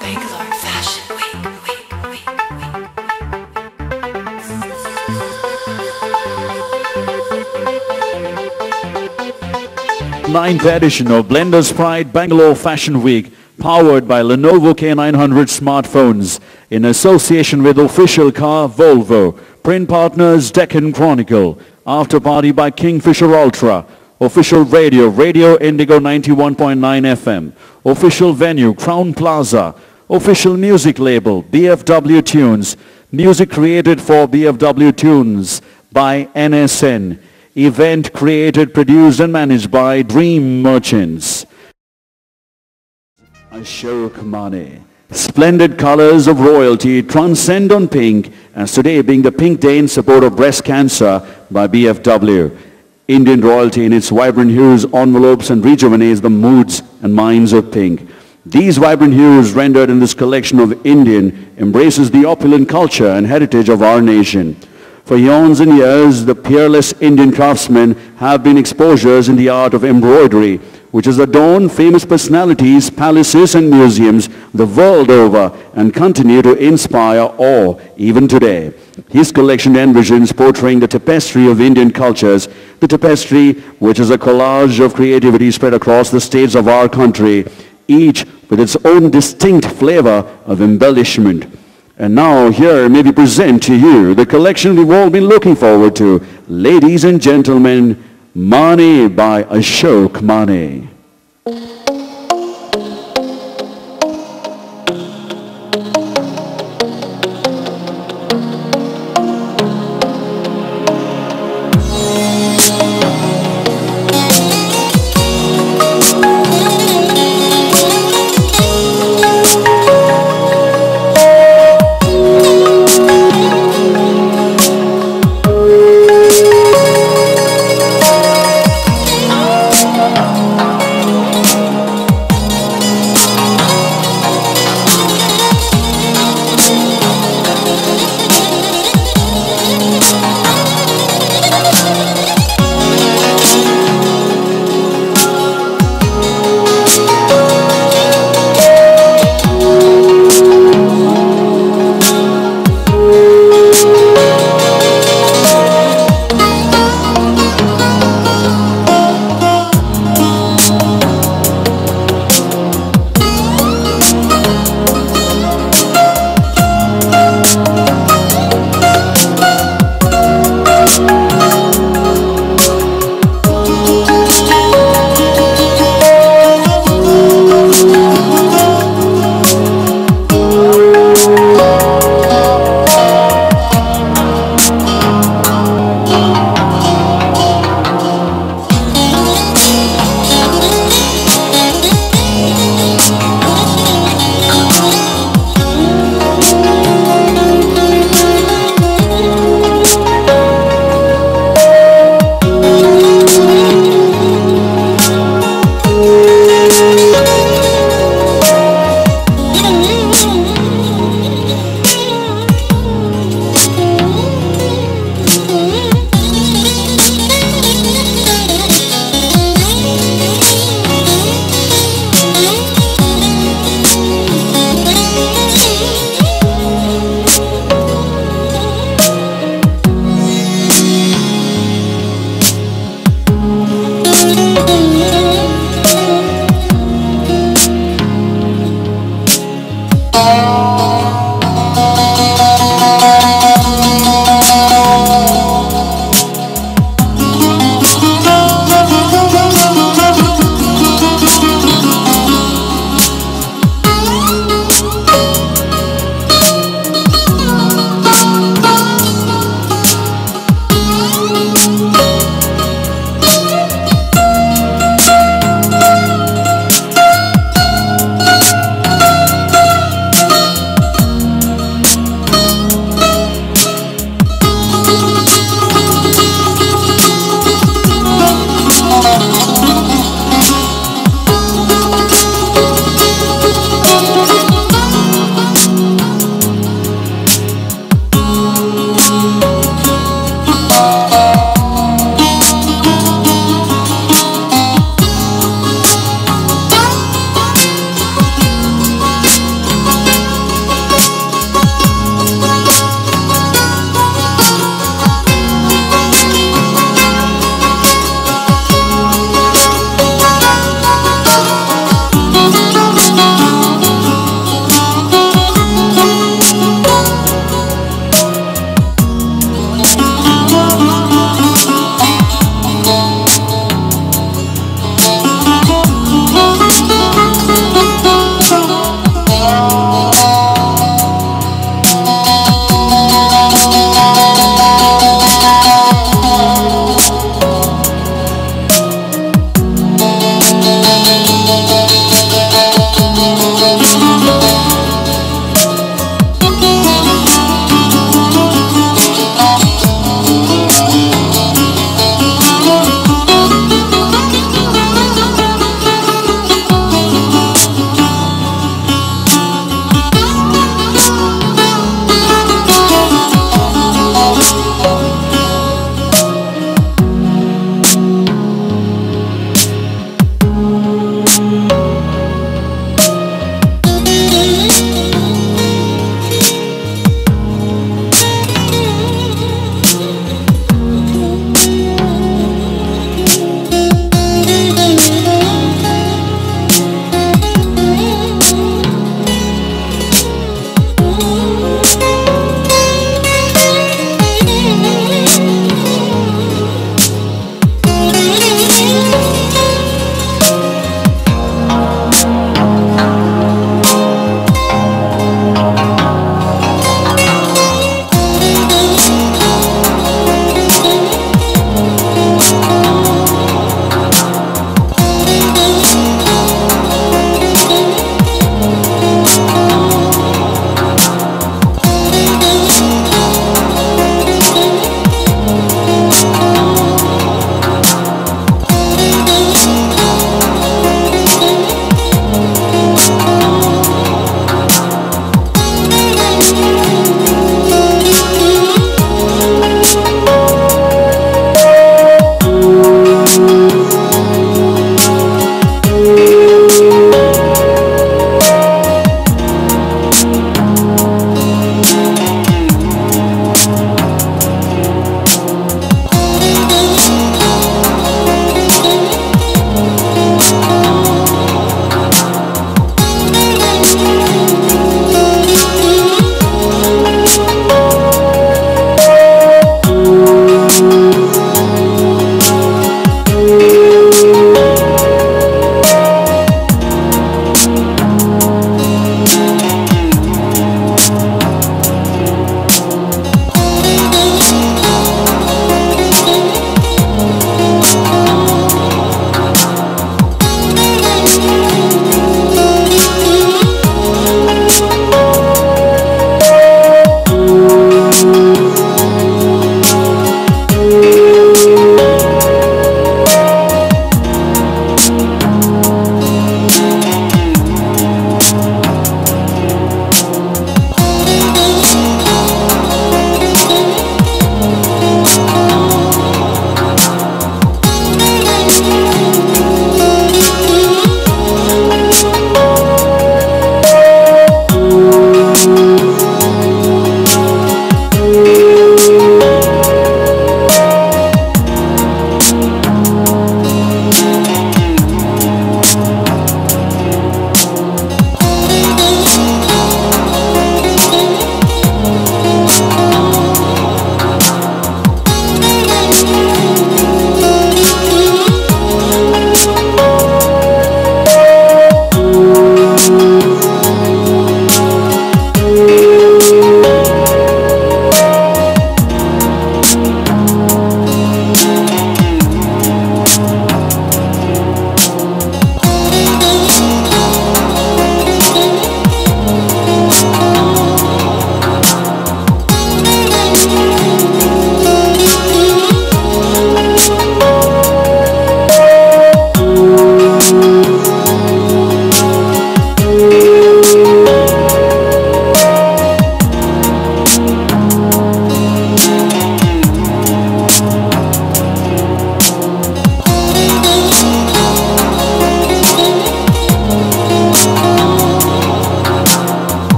Bangalore Fashion Week. Ninth edition of Blenders Pride Bangalore Fashion Week, powered by Lenovo K900 smartphones, in association with official car Volvo, print partners Deccan Chronicle, after party by Kingfisher Ultra, official Radio Indigo 91.9 FM, official venue Crown Plaza, official music label BFW Tunes, music created for BFW Tunes by NSN, event created, produced and managed by Dream Merchants. Ashok Maanay. Splendid colors of royalty transcend on pink, as today being the Pink Day in support of breast cancer by BFW. Indian royalty in its vibrant hues envelopes and rejuvenates the moods and minds of pink. These vibrant hues rendered in this collection of Indian embraces the opulent culture and heritage of our nation. For eons and years, the peerless Indian craftsmen have been exposures in the art of embroidery, which has adorned famous personalities, palaces and museums the world over and continue to inspire awe even today. His collection envisions portraying the tapestry of Indian cultures, the tapestry which is a collage of creativity spread across the states of our country, each with its own distinct flavor of embellishment. And now here may we present to you the collection we've all been looking forward to. Ladies and gentlemen, Maanay by Ashok Maanay.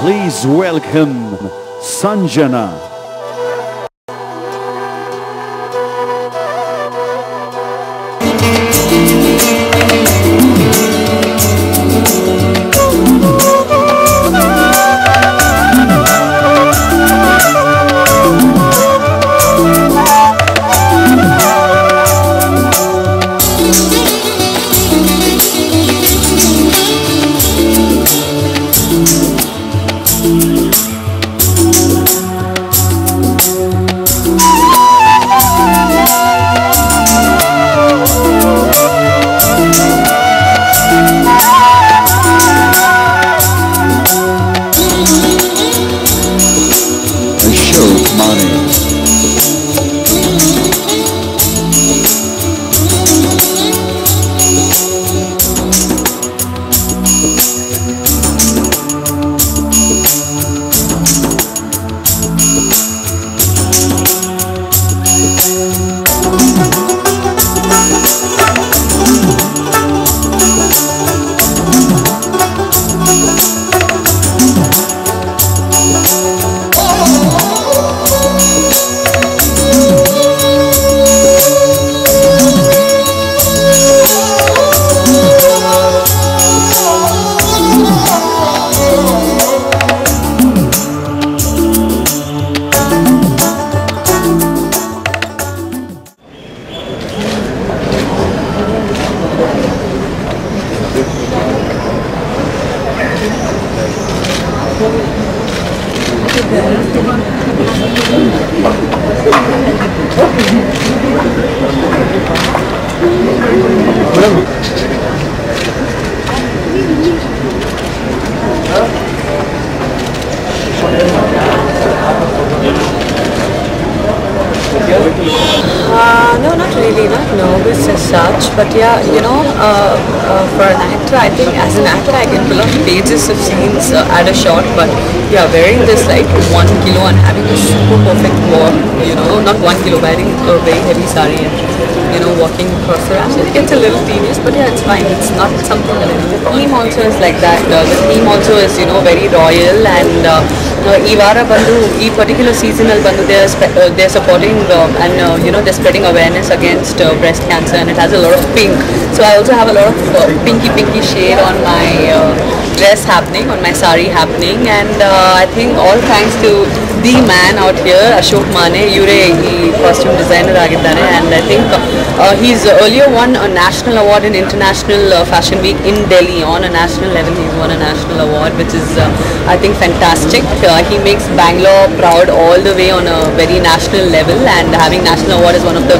Please welcome Sanjana. Ashok Maanay. No, not really, not nervous as such, but yeah, for an actor, I think as an actor I can pull off pages of scenes at a shot, but yeah, wearing this like 1 kilo and having a super perfect walk, not 1 kilo, but I think a very heavy sari and, walking across the rash, it gets a little tedious, but yeah, it's fine, it's not something that I need to. The theme also is like that, the theme also is, very royal and Ivara Bandhu, particular seasonal Bandhu, they're supporting and they're spreading awareness against breast cancer, and it has a lot of pink. So I also have a lot of pinky shade on my dress happening, on my sari happening, and I think all thanks to the man out here, Ashok Maanay, costume designer ಆಗಿದ್ದಾನೆ, and I think he's earlier won a national award in International Fashion Week in Delhi. On a national level, he's won a national award, which is I think fantastic. He makes Bangalore proud all the way on a very national level, and having national award is one of the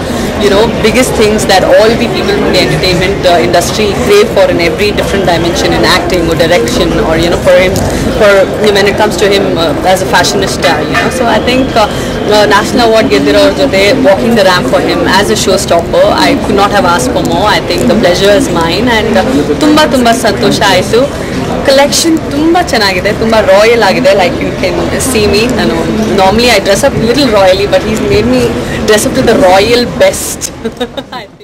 biggest things that all the people from the entertainment industry crave for in every different dimension, in acting or direction, or for him, when it comes to him as a fashionista, so I think national award ಗೆದ್ದಿರೋ ಜೊತೆ walking the ramp for him as a showstopper, I could not have asked for more. I think the pleasure is mine, and ತುಂಬಾ ಸಂತೋಷ ಆಯಿತು. Collection ತುಂಬಾ ಚೆನ್ನಾಗಿದೆ, ತುಂಬಾ royal ಆಗಿದೆ. Like you can see me, normally I dress up little royally, but he's made me dress up to the royal best. I think.